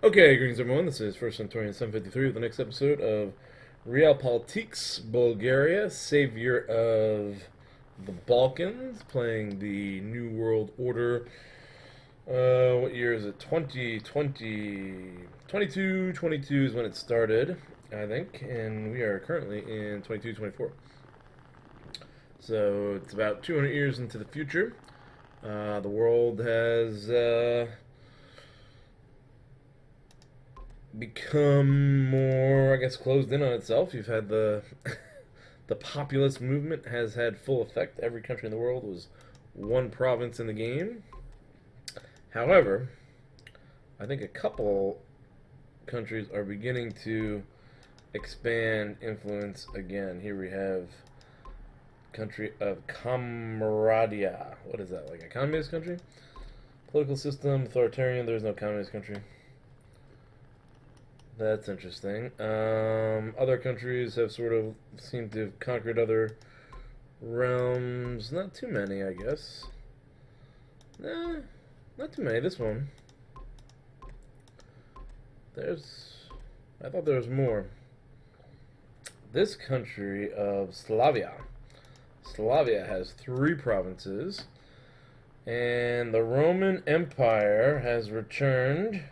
Okay, greetings everyone. This is First Centurion 753 with the next episode of Realpolitiks, Bulgaria, savior of the Balkans, playing the New World Order. What year is it? 2020, 22 is when it started, I think, and we are currently in 22-24. So it's about 200 years into the future. The world has become more, I guess, closed in on itself. You've had the the populist movement has had full effect. Every country in the world was one province in the game. However, I think a couple countries are beginning to expand influence again. Here we have country of Camaradia. What is that, like a communist country? Political system, authoritarian. There's no communist country. That's interesting. Other countries have sort of seemed to have conquered other realms. Not too many, I guess. Nah, not too many. This one. I thought there was more. This country of Slavia. Slavia has 3 provinces. And the Roman Empire has returned.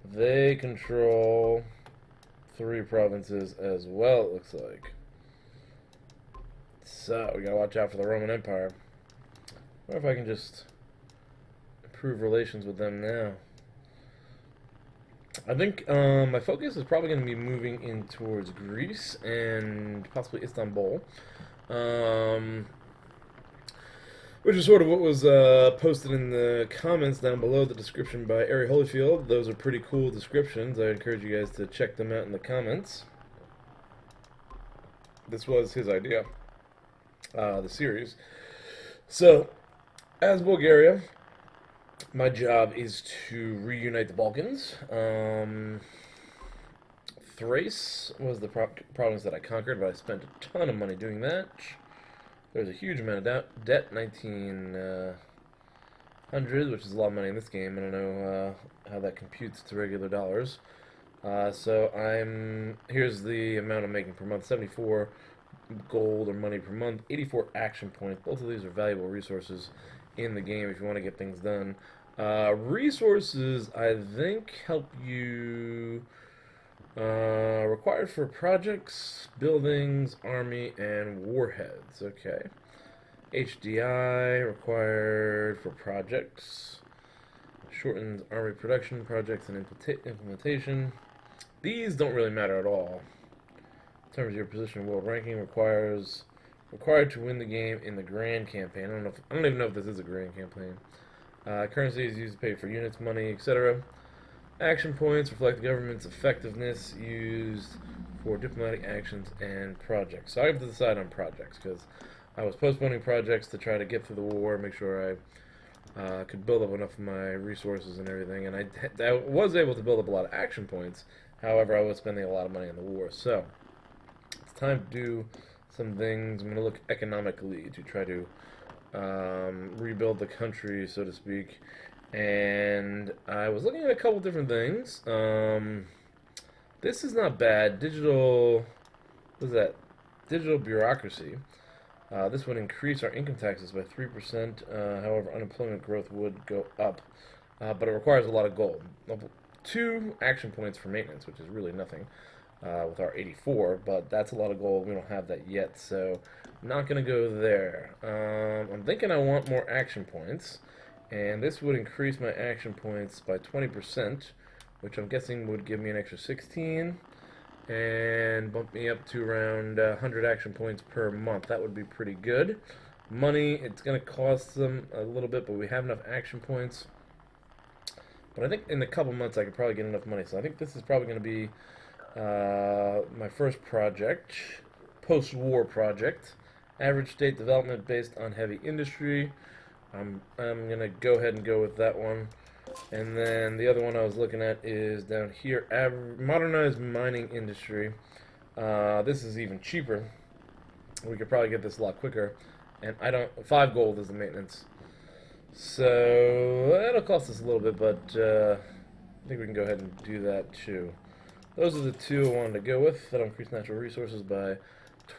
They control 3 provinces as well, it looks like. So, we gotta watch out for the Roman Empire. I wonder if I can just improve relations with them now. I think my focus is probably going to be moving in towards Greece and possibly Istanbul. Which is sort of what was posted in the comments down below the description by Ari Holyfield. Those are pretty cool descriptions. I encourage you guys to check them out in the comments. This was his idea, the series. So, as Bulgaria, my job is to reunite the Balkans. Thrace was the province that I conquered, but I spent a ton of money doing that. There's a huge amount of debt, 1900, which is a lot of money in this game. I don't know how that computes to regular dollars. So here's the amount I'm making per month: 74 gold or money per month, 84 action points. Both of these are valuable resources in the game if you want to get things done. Resources, I think, help you. Required for projects, buildings, army, and warheads. Okay. HDI required for projects. Shortens army production projects and implementation. These don't really matter at all. In terms of your position in world ranking, required to win the game in the grand campaign. I don't even know if this is a grand campaign. Currency is used to pay for units, money, etc. Action points reflect the government's effectiveness used for diplomatic actions and projects. So I have to decide on projects because I was postponing projects to try to get through the war, make sure I could build up enough of my resources and everything. And I was able to build up a lot of action points. However, I was spending a lot of money on the war. So it's time to do some things. I'm going to look economically to try to rebuild the country, so to speak. And I was looking at a couple different things. This is not bad. Digital, what is that? Digital bureaucracy. This would increase our income taxes by 3%. However, unemployment growth would go up. But it requires a lot of gold. 2 action points for maintenance, which is really nothing with our 84. But that's a lot of gold. We don't have that yet, so I'm not going to go there. I'm thinking I want more action points. And this would increase my action points by 20%, which I'm guessing would give me an extra 16, and bump me up to around 100 action points per month. That would be pretty good. Money, it's going to cost them a little bit, but we have enough action points. But I think in a couple months I could probably get enough money. So I think this is probably going to be my first project, post-war project. Average state development based on heavy industry. I'm gonna go ahead and go with that one. And then the other one I was looking at is down here, modernized mining industry. This is even cheaper. We could probably get this a lot quicker. And 5 gold is the maintenance. So it'll cost us a little bit, but I think we can go ahead and do that too. Those are the two I wanted to go with. That'll increase natural resources by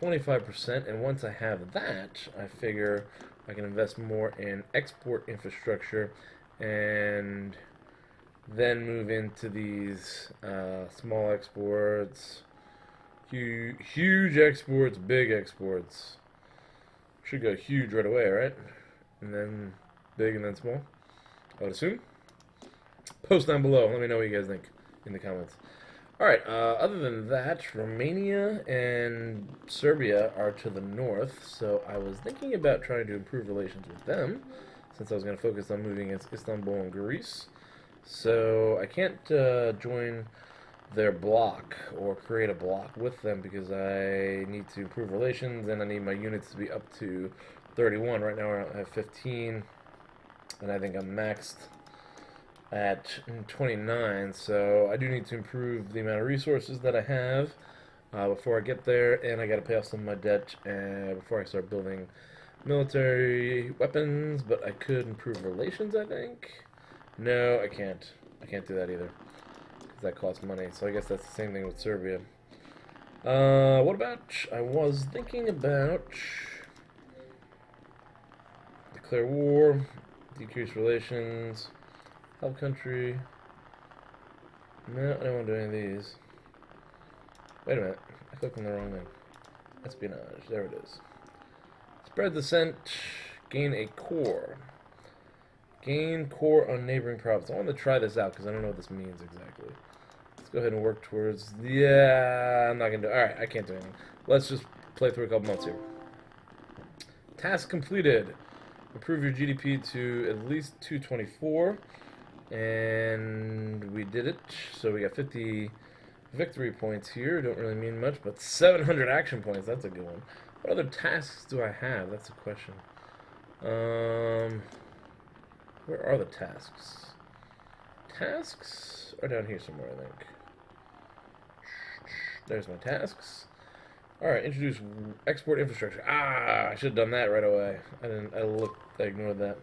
25%, and once I have that, I figure I can invest more in export infrastructure and then move into these small exports, huge exports, big exports. Should go huge right away, right? And then big and then small, I would assume. Post down below. Let me know what you guys think in the comments. Alright, other than that, Romania and Serbia are to the north, so I was thinking about trying to improve relations with them, since I was going to focus on moving against Istanbul and Greece. So I can't join their bloc or create a bloc with them because I need to improve relations and I need my units to be up to 31. Right now I have 15, and I think I'm maxed at 29, so I do need to improve the amount of resources that I have before I get there, and I got to pay off some of my debt before I start building military weapons. But I could improve relations, I think. No, I can't. I can't do that either because that costs money. So I guess that's the same thing with Serbia. What about? I was thinking about declare war, decrease relations. Help country. No, I don't want to do any of these. Wait a minute. I clicked on the wrong thing. Espionage. There it is. Spread dissent. Gain a core. Gain core on neighboring province. I want to try this out because I don't know what this means exactly. Let's go ahead and work towards... Yeah, I'm not going to do... Alright, I can't do anything. Let's just play through a couple months here. Task completed. Improve your GDP to at least 224. And we did it. So we got 50 victory points here. Don't really mean much, but 700 action points. That's a good one. What other tasks do I have? That's a question. Where are the tasks? Tasks are down here somewhere, I think. There's my tasks. Alright, introduce export infrastructure. Ah, I should have done that right away. I ignored that.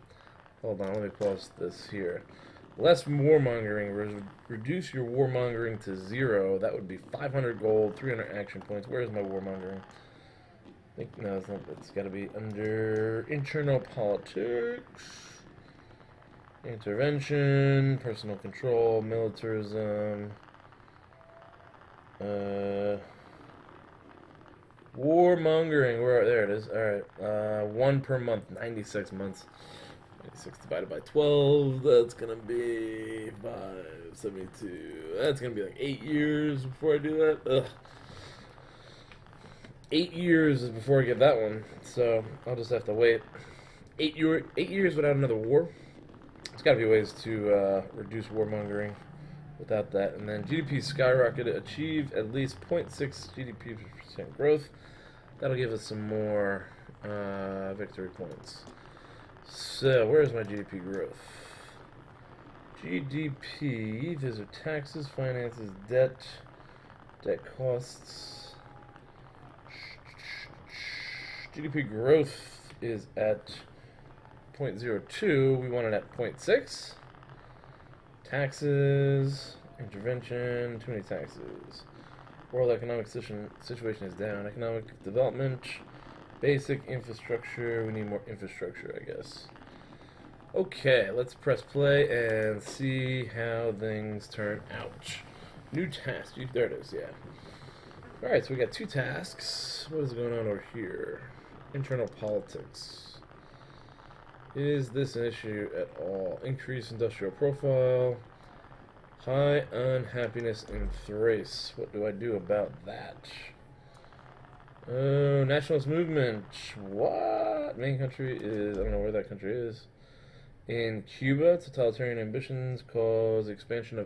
Hold on, let me pause this here. Less warmongering. Reduce your warmongering to 0. That would be 500 gold, 300 action points. Where is my warmongering? I think, no, it's not. It's got to be under internal politics. Intervention, personal control, militarism. Warmongering. There it is. Alright. 1 per month, 96 months. 96 divided by 12, that's gonna be 572. That's gonna be like 8 years before I do that. Ugh. 8 years is before I get that one, so I'll just have to wait. 8 years without another war. There's gotta be ways to reduce warmongering without that. And then GDP skyrocketed, achieve at least 0.6 GDP percent growth. That'll give us some more victory points. So, where's my GDP growth? GDP, these are taxes, finances, debt costs. GDP growth is at 0.02. We want it at 0.6. Taxes, intervention, too many taxes. World economic situation is down. Economic development. Basic infrastructure. We need more infrastructure, I guess. Okay, let's press play and see how things turn out. New task. There it is, yeah. Alright, so we got 2 tasks. What is going on over here? Internal politics. Is this an issue at all? Increase industrial profile. High unhappiness in Thrace. What do I do about that? Oh, nationalist movement. What? Main country is... I don't know where that country is. In Cuba, totalitarian ambitions cause expansion to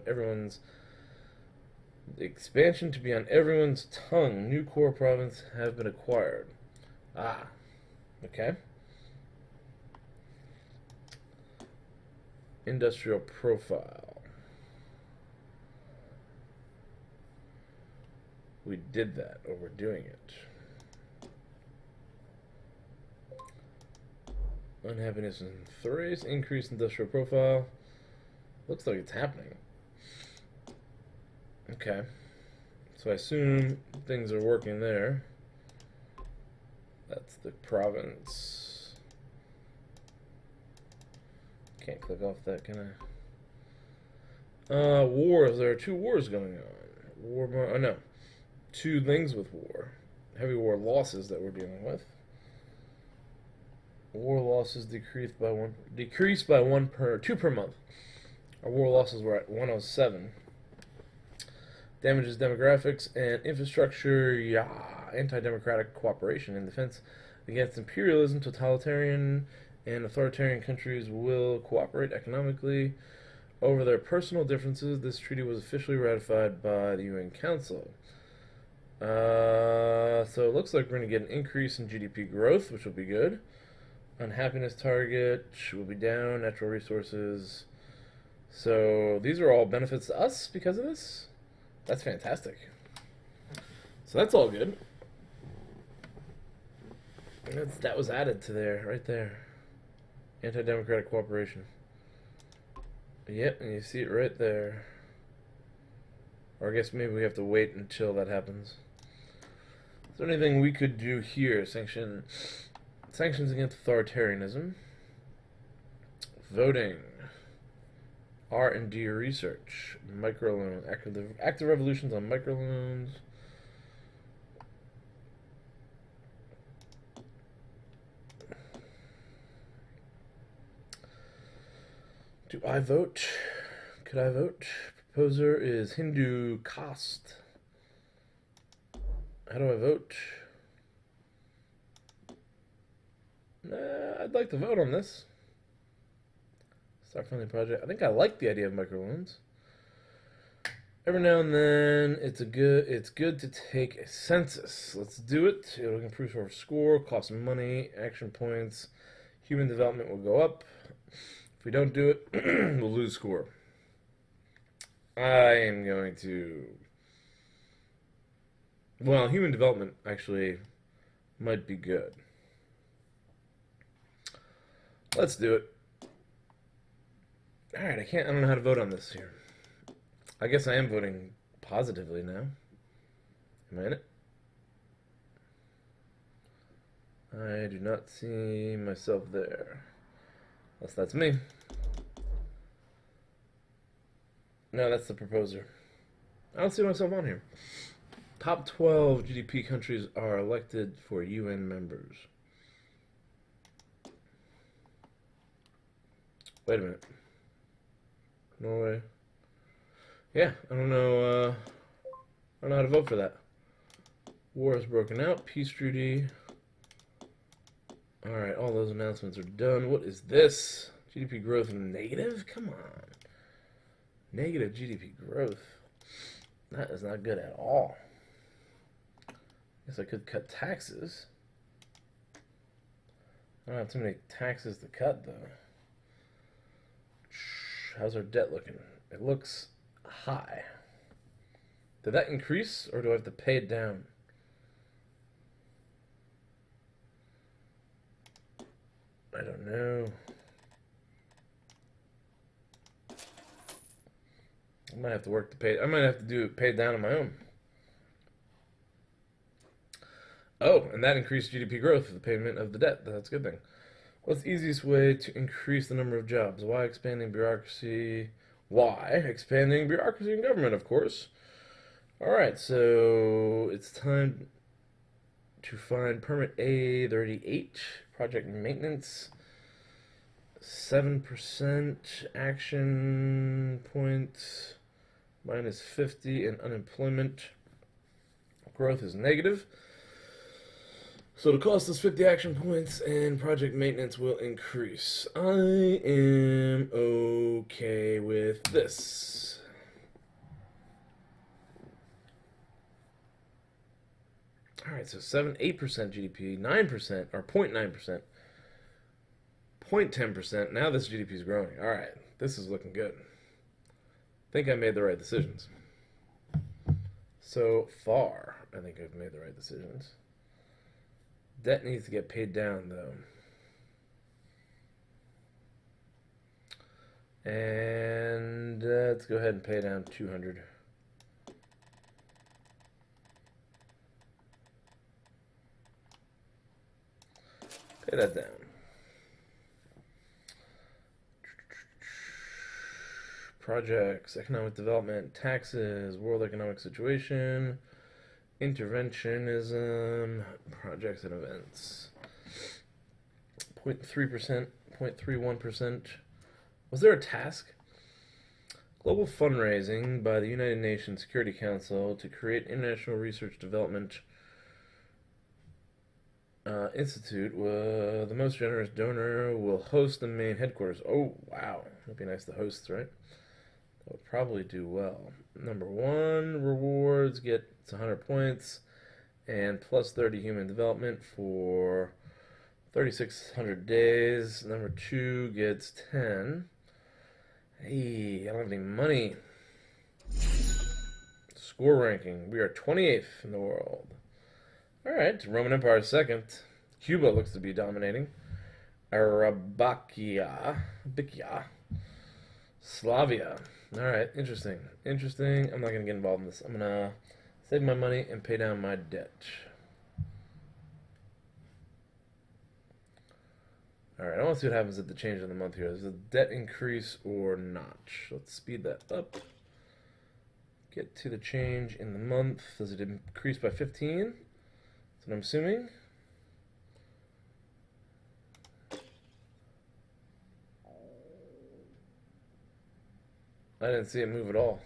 be on everyone's tongue. New core province have been acquired. Ah. Okay. Industrial profile. We did that, or we're doing it. Unhappiness in Thrace. Increased industrial profile. Looks like it's happening. Okay. So I assume things are working there. That's the province. Can't click off that, can I? Wars. There are 2 wars going on. Oh no. 2 things with war. Heavy war losses that we're dealing with. War losses decreased by 2 per month. Our war losses were at 107. Damages demographics and infrastructure. Yeah, anti-democratic cooperation in defense against imperialism. Totalitarian and authoritarian countries will cooperate economically over their personal differences. This treaty was officially ratified by the UN Council. So it looks like we're going to get an increase in GDP growth, which will be good. Unhappiness target will be down. Natural resources. So these are all benefits to us because of this. That's fantastic. So that's all good. That was added to there, right there. Anti-democratic cooperation. Yep, and you see it right there. Or I guess maybe we have to wait until that happens. Is there anything we could do here? Sanctions against authoritarianism. Voting. R&D research. Microloan. Active revolutions on microloans. Do I vote? Could I vote? Proposer is Hindu caste. How do I vote? I'd like to vote on this. Start funding project. I think I like the idea of microloans. Every now and then, it's good to take a census. Let's do it. It'll improve our score, cost money, action points, human development will go up. If we don't do it, we'll lose score. I am going to. Well, human development actually might be good. Let's do it. Alright, I don't know how to vote on this here. I guess I am voting positively now. Am I in it? I do not see myself there. Unless that's me. No, that's the proposer. I don't see myself on here. Top 12 GDP countries are elected for UN members. Wait a minute. Norway. Yeah, I don't know how to vote for that. War has broken out. Peace treaty. Alright, all those announcements are done. What is this? GDP growth negative? Come on. Negative GDP growth. That is not good at all. Guess I could cut taxes. I don't have too many taxes to cut, though. How's our debt looking? It looks high. Did that increase, or do I have to pay it down? I don't know. I might have to work to pay. I might have to pay it down on my own. Oh, and that increased GDP growth for the payment of the debt. That's a good thing. What's the easiest way to increase the number of jobs? Why expanding bureaucracy? Why expanding bureaucracy in government, of course. Alright, so it's time to find permit A38, project maintenance, 7% action points, minus 50, and unemployment growth is negative. So it'll cost us 50 action points, and project maintenance will increase. I am okay with this. Alright, so 8% GDP, 9%, or 0.9%, 0.10%. Now this GDP is growing. Alright, this is looking good. I think I made the right decisions. So far, I think I've made the right decisions. Debt needs to get paid down, though. And let's go ahead and pay down 200. Pay that down. Projects, economic development, taxes, world economic situation, interventionism, projects and events. 0.3%, 0.31%. Was there a task? Global fundraising by the United Nations Security Council to create International Research Development Institute. The most generous donor will host the main headquarters. Oh, wow. That'd be nice to host, right? That would probably do well. Number 1, rewards, get 100 points, and plus 30 human development for 3,600 days. Number 2 gets 10. Hey, I don't have any money. Score ranking. We are 28th in the world. Alright, Roman Empire second. Cuba looks to be dominating. Arabakia. Slavia. Alright, interesting. Interesting. I'm not going to get involved in this. I'm going to save my money and pay down my debt. Alright, I want to see what happens at the change in the month here. Does the debt increase or not? Let's speed that up. Get to the change in the month. Does it increase by 15? That's what I'm assuming. I didn't see it move at all.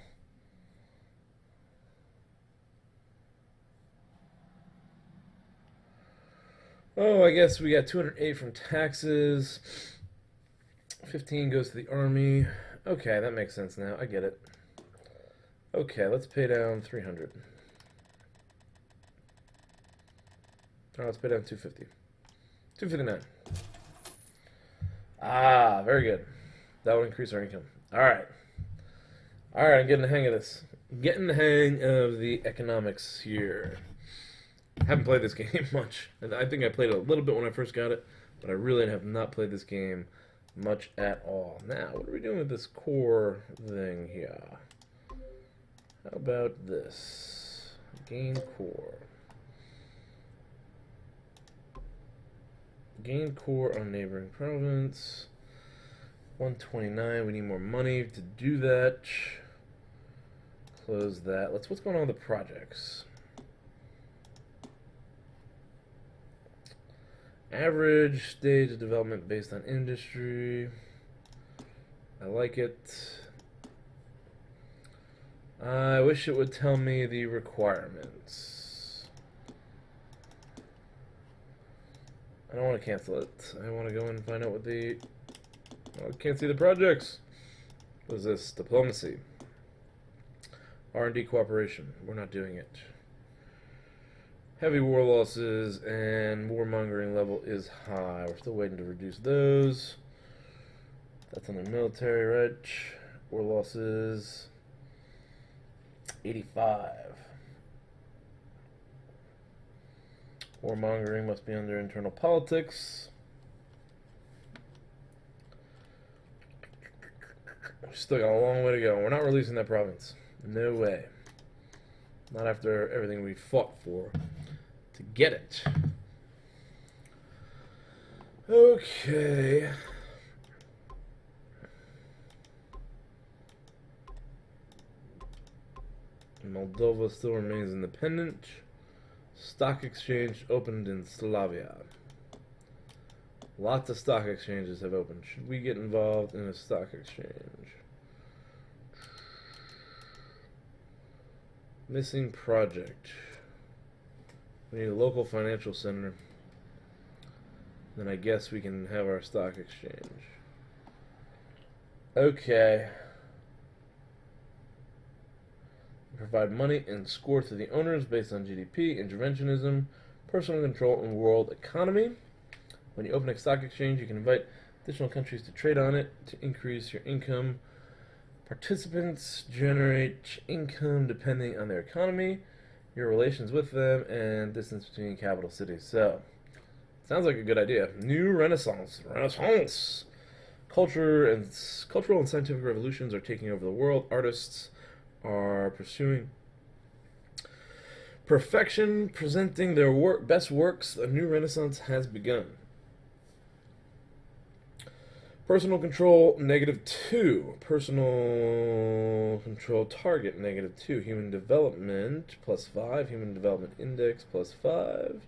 Oh, I guess we got 208 from taxes. 15 goes to the army. Okay, that makes sense now. I get it. Okay, let's pay down 300. Oh, let's pay down 250. 259. Ah, very good. That will increase our income. Alright. Alright, I'm getting the hang of this. Getting the hang of the economics here. Haven't played this game much. And I think I played it a little bit when I first got it, but I really have not played this game much at all. Now, what are we doing with this core thing here? How about this? Gain core. Gain core on neighboring province. 129. We need more money to do that. Close that. What's going on with the projects? Average stage of development based on industry. I like it. I wish it would tell me the requirements. I don't want to cancel it. I want to go and find out what the... Oh, I can't see the projects. What is this? Diplomacy. R&D cooperation. We're not doing it. Heavy war losses and warmongering level is high. We're still waiting to reduce those. That's on the military, right? War losses 85. Warmongering must be under internal politics. We've still got a long way to go. We're not releasing that province. No way. Not after everything we fought for to get it. Okay. Moldova still remains independent. Stock exchange opened in Slavia. Lots of stock exchanges have opened. Should we get involved in a stock exchange? Missing project. We need a local financial center. Then I guess we can have our stock exchange. Okay. Provide money and score to the owners based on GDP, interventionism, personal control, and world economy. When you open a stock exchange, you can invite additional countries to trade on it to increase your income. Participants generate income depending on their economy, your relations with them, and distance between capital cities. So, sounds like a good idea. New Renaissance. Renaissance! Cultural and scientific revolutions are taking over the world. Artists are pursuing perfection, presenting their best works. A new Renaissance has begun. Personal control, -2. Personal control target, -2. Human development, +5. Human development index, +5.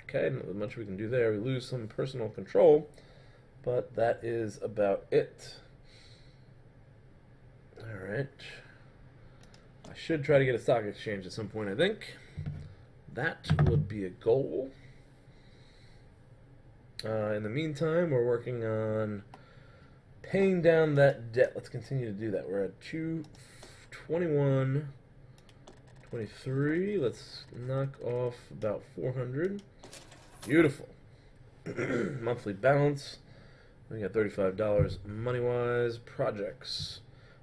Okay, not much we can do there. We lose some personal control, but that is about it. Alright. I should try to get a stock exchange at some point, I think. That would be a goal. In the meantime, we're working on paying down that debt. Let's continue to do that. We're at 221.23. Let's knock off about 400. Beautiful. Monthly balance. We got $35 money-wise. Projects.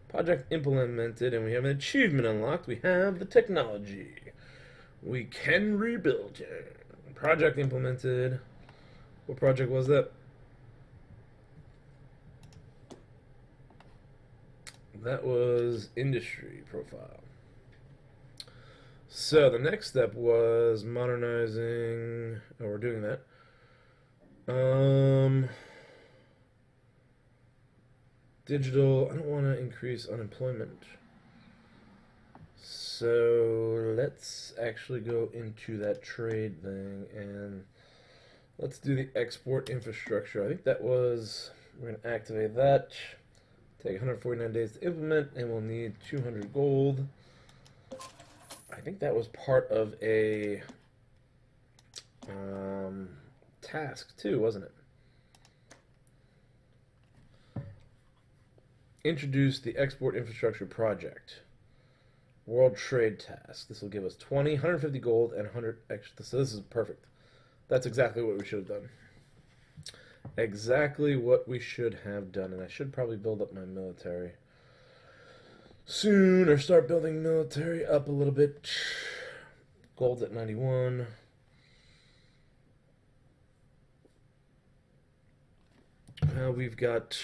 Project implemented, and we have an achievement unlocked. We have the technology. We can rebuild it. Project implemented. What project was that? That was industry profile. So the next step was modernizing. Oh, we're doing that. Digital. I don't want to increase unemployment. So let's actually go into that trade thing and let's do the export infrastructure. I think that was, we're going to activate that. Take 149 days to implement, and we'll need 200 gold. I think that was part of a task too, wasn't it? Introduce the export infrastructure project. World trade task. This will give us 20, 150 gold, and 100 extra. So this is perfect. That's exactly what we should have done. Exactly what we should have done. And I should probably build up my military soon, or start building military up a little bit. Gold at 91. We've got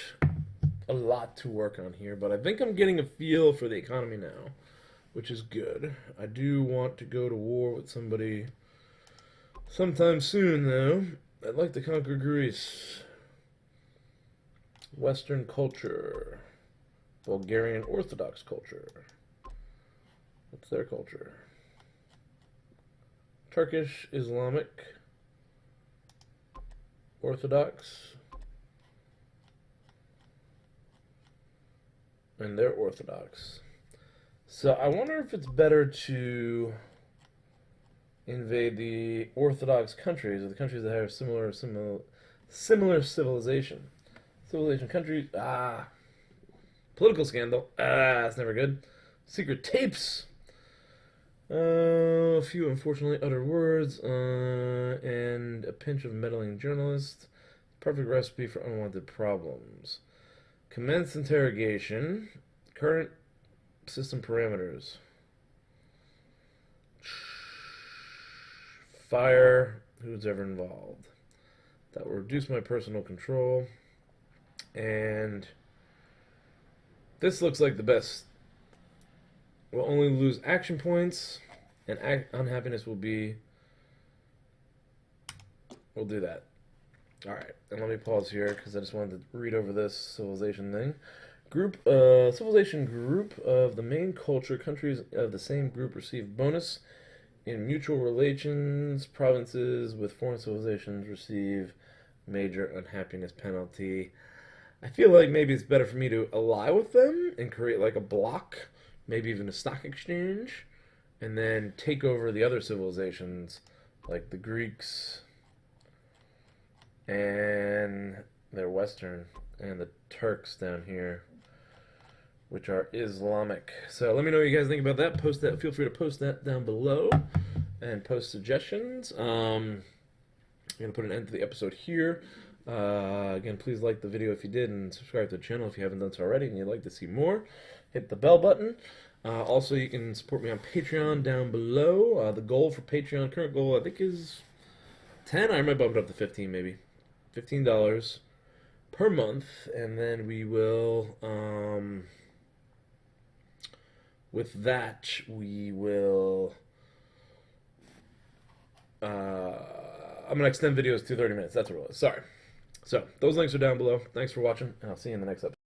a lot to work on here, but I think I'm getting a feel for the economy now, which is good. I do want to go to war with somebody sometime soon, though. I'd like to conquer Greece. Western culture. Bulgarian Orthodox culture. What's their culture? Turkish Islamic Orthodox. And they're Orthodox. So I wonder if it's better to invade the Orthodox countries, or the countries that have similar civilization. Civilization countries. Political scandal. That's never good. Secret tapes. A few unfortunately uttered words, and a pinch of meddling journalists. Perfect recipe for unwanted problems. Commence interrogation. Current system parameters. Fire who's ever involved. That will reduce my personal control. And this looks like the best. We'll only lose action points, and unhappiness will be. We'll do that. Alright, and let me pause here because I just wanted to read over this civilization thing. Civilization group of the main culture. Countries of the same group receive bonus in mutual relations. Provinces with foreign civilizations receive major unhappiness penalty. I feel like maybe it's better for me to ally with them and create like a block, maybe even a stock exchange, and then take over the other civilizations like the Greeks, and they're Western, and the Turks down here, which are Islamic. So let me know what you guys think about that. Post that. Feel free to post that down below and post suggestions. I'm going to put an end to the episode here. Again, please like the video if you did, and subscribe to the channel if you haven't done so already and you'd like to see more. Hit the bell button. Also, you can support me on Patreon down below. The goal for Patreon, current goal, I think is 10. I might bump it up to 15 maybe. $15 per month, and then we will, with that, we will, I'm going to extend videos to 30 minutes. That's what it was. Sorry. So those links are down below. Thanks for watching, and I'll see you in the next episode.